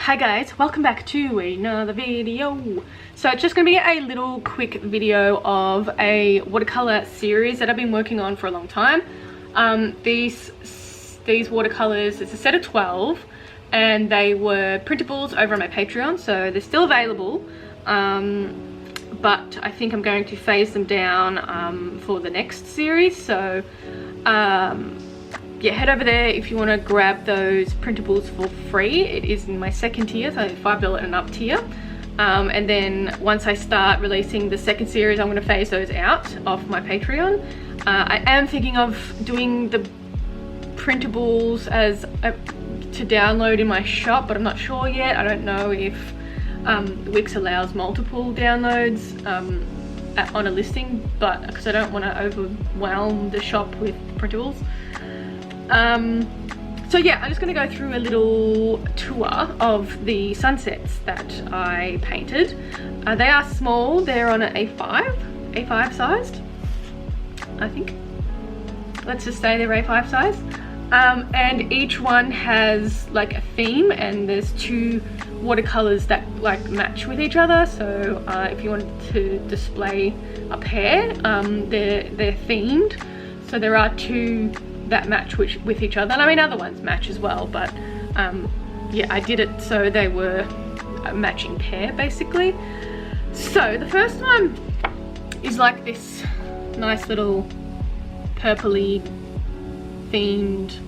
Hi guys, welcome back to another video. So it's just going to be a little quick video of a watercolor series that I've been working on for a long time. These watercolors, it's a set of 12 and they were printables over on my Patreon, so they're still available, but I think I'm going to phase them down for the next series. So yeah, head over there if you want to grab those printables for free. It is in my second tier, so $5 and up tier. And then once I start releasing the second series, I'm going to phase those out off my Patreon. I am thinking of doing the printables as to download in my shop, but I'm not sure yet. I don't know if Wix allows multiple downloads on a listing, but because I don't want to overwhelm the shop with printables. So yeah, I'm just going to go through a little tour of the sunsets that I painted. They are small, they're on an A5 sized, I think. Let's just say they're A5 sized. And each one has like a theme, and there's two watercolors that like match with each other. So if you wanted to display a pair, they're themed. So there are two that match with each other, and I mean other ones match as well, but yeah, I did it so they were a matching pair basically. So the first one is like this nice little purpley themed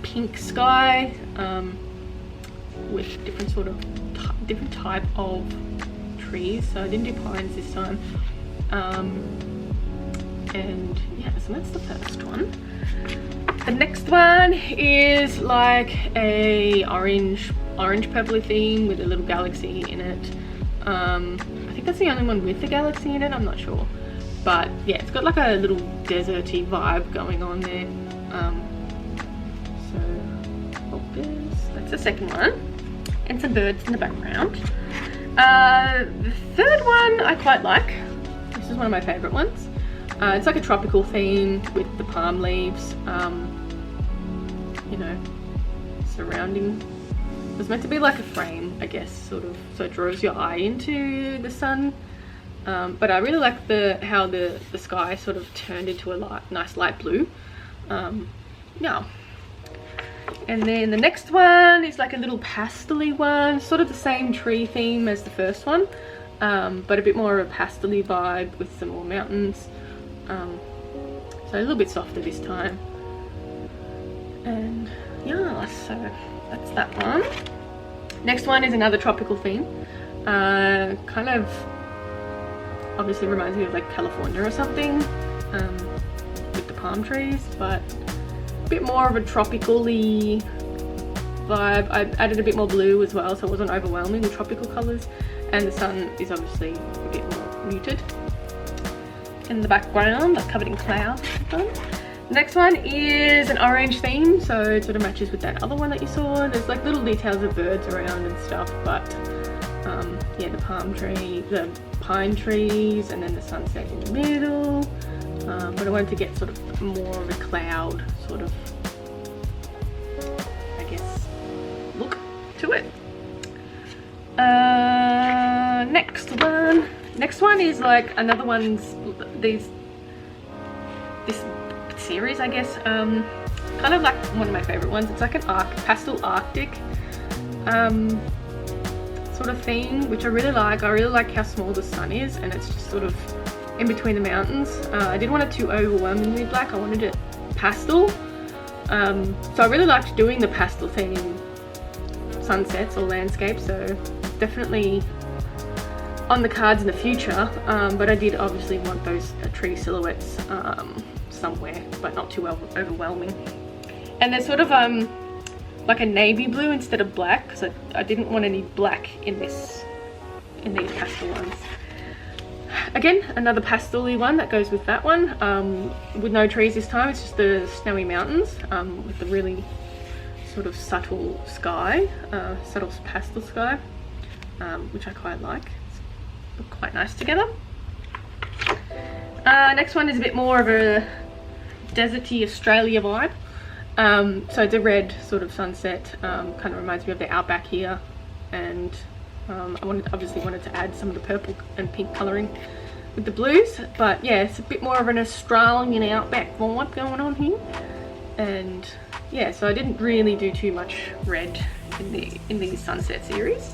pink sky with different type of trees. So I didn't do pines this time, and yeah, so that's the first one. The next one is like a orange purpley theme with a little galaxy in it. I think that's the only one with the galaxy in it, I'm not sure, but yeah, it's got like a little deserty vibe going on there. So focus, that's the second one, and some birds in the background. The third one I quite like. This is one of my favorite ones. It's like a tropical theme with the palm leaves, you know, surrounding. It was meant to be like a frame, I guess, sort of, so it draws your eye into the sun. But I really like how the sky sort of turned into a nice light blue. Yeah. And then the next one is like a little pastel-y one, sort of the same tree theme as the first one, but a bit more of a pastel-y vibe with some more mountains. So a little bit softer this time. And yeah, so that's that one. Next one is another tropical theme. Kind of obviously reminds me of like California or something, with the palm trees, but a bit more of a tropical-y vibe. I added a bit more blue as well, so it wasn't overwhelming with tropical colors, and the sun is obviously a bit more muted in the background, like covered in clouds. The next one is an orange theme, so it sort of matches with that other one that you saw. There's like little details of birds around and stuff, but yeah, the palm tree, the pine trees, and then the sunset in the middle. But I wanted to get sort of more of a cloud sort of, I guess, look to it. Next one is like another one's this series, I guess, kind of like one of my favorite ones. It's like an pastel Arctic sort of theme, which I really like. I really like how small the sun is, and it's just sort of in between the mountains. I didn't want it too overwhelmingly black, I wanted it pastel. So I really liked doing the pastel theme sunsets or landscapes, so definitely on the cards in the future, but I did obviously want those tree silhouettes somewhere, but not too overwhelming. And they're sort of like a navy blue instead of black, because I didn't want any black in these pastel ones. Again, another pastel-y one that goes with that one, with no trees this time. It's just the snowy mountains with the really sort of subtle sky, subtle pastel sky, which I quite like. Look quite nice together. Next one is a bit more of a deserty Australia vibe. So it's a red sort of sunset, kind of reminds me of the Outback here, and I obviously wanted to add some of the purple and pink colouring with the blues, but yeah, it's a bit more of an Australian Outback vibe going on here. And yeah, so I didn't really do too much red in the sunset series.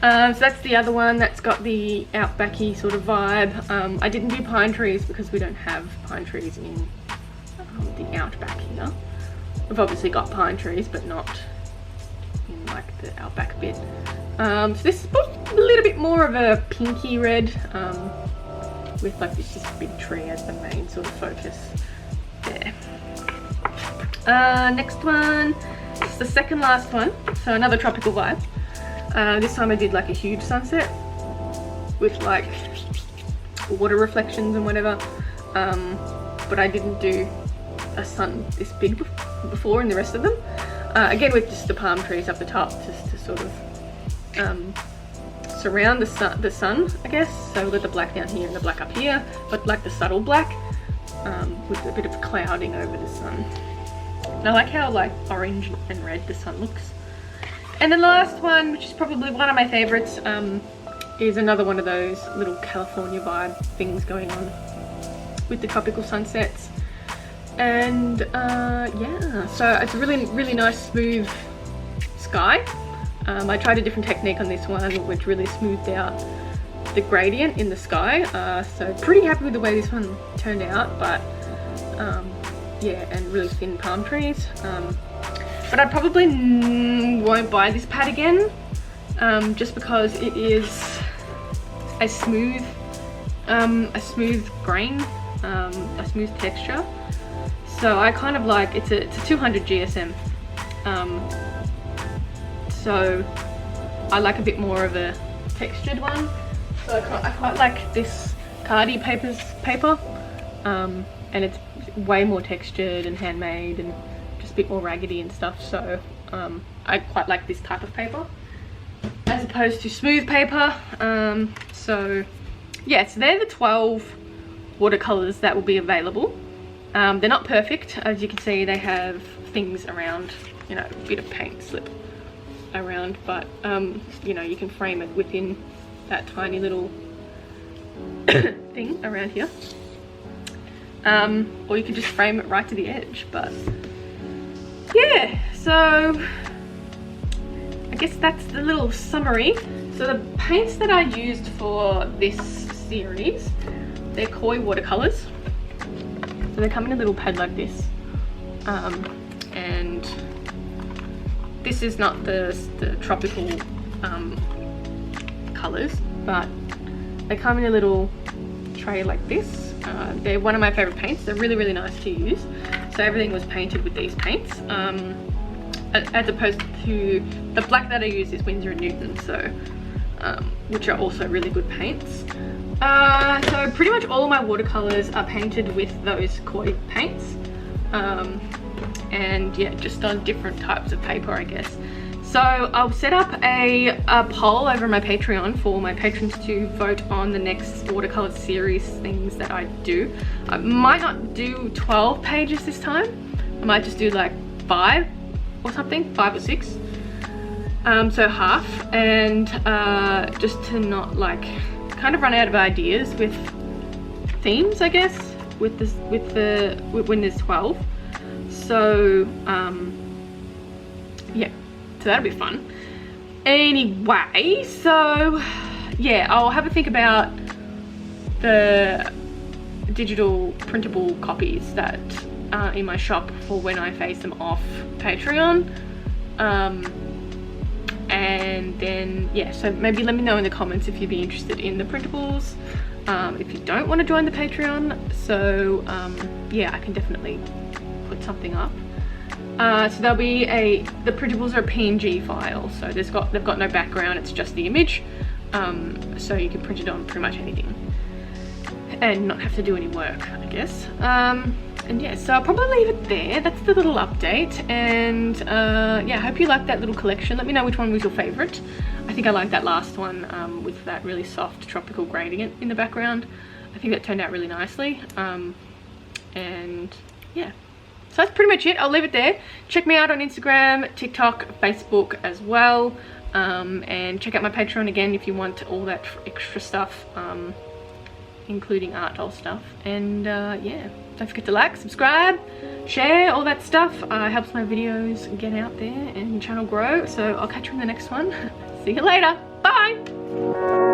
So that's the other one that's got the Outbacky sort of vibe. I didn't do pine trees because we don't have pine trees in the Outback here. We've obviously got pine trees, but not in like the Outback bit. So this is a little bit more of a pinky red, with like this just big tree as the main sort of focus there. Next one, it's the second last one, so another tropical vibe. This time I did like a huge sunset with like water reflections and whatever, but I didn't do a sun this big before in the rest of them. Again, with just the palm trees up the top, just to sort of surround the sun, I guess. So we've got the black down here and the black up here, but like the subtle black, with a bit of clouding over the sun. And I like how like orange and red the sun looks. And the last one, which is probably one of my favorites, is another one of those little California vibe things going on with the tropical sunsets. And yeah, so it's a really nice smooth sky. I tried a different technique on this one which really smoothed out the gradient in the sky, so pretty happy with the way this one turned out. But yeah, and really thin palm trees, but I probably won't buy this pad again, just because it is a smooth grain, a smooth texture. So I kind of like, it's a 200 GSM, so I like a bit more of a textured one. So I quite like this Cardi paper, and it's way more textured and handmade and just a bit more raggedy and stuff. So I quite like this type of paper as opposed to smooth paper. So yeah, so they're the 12 watercolors that will be available. They're not perfect, as you can see. They have things around, you know, a bit of paint slip around, but you know, you can frame it within that tiny little thing around here, or you can just frame it right to the edge. But yeah, so I guess that's the little summary. So the paints that I used for this series, they're koi watercolors. So they come in a little pad like this, and this is not the tropical colors, but they come in a little tray like this. They're one of my favorite paints. They're really nice to use. So everything was painted with these paints, as opposed to the black that I use is Winsor & Newton, so which are also really good paints. So pretty much all of my watercolors are painted with those koi paints, and yeah, just on different types of paper, I guess. So I'll set up a poll over my Patreon for my patrons to vote on the next watercolor series things that I do. I might not do 12 pages this time. I might just do like 5 or something, 5 or 6. So half, and just to not like kind of run out of ideas with themes, I guess, with when there's 12. So yeah, so that'll be fun. Anyway, so yeah, I'll have a think about the digital printable copies that are in my shop for when I phase them off Patreon. And then yeah, so maybe let me know in the comments if you'd be interested in the printables, if you don't want to join the Patreon. So yeah, I can definitely put something up. So there'll be the printables are a PNG file, so they've got no background, it's just the image, so you can print it on pretty much anything and not have to do any work, I guess. And yeah, so I'll probably leave it there. That's the little update, and yeah, I hope you liked that little collection. Let me know which one was your favorite. I think I liked that last one, with that really soft tropical gradient in the background. I think that turned out really nicely, and yeah, So that's pretty much it. I'll leave it there. Check me out on Instagram, TikTok, Facebook as well. And check out my Patreon again if you want all that extra stuff, including art doll stuff. And yeah, don't forget to like, subscribe, share, all that stuff. Helps my videos get out there and channel grow. So I'll catch you in the next one. See you later. Bye.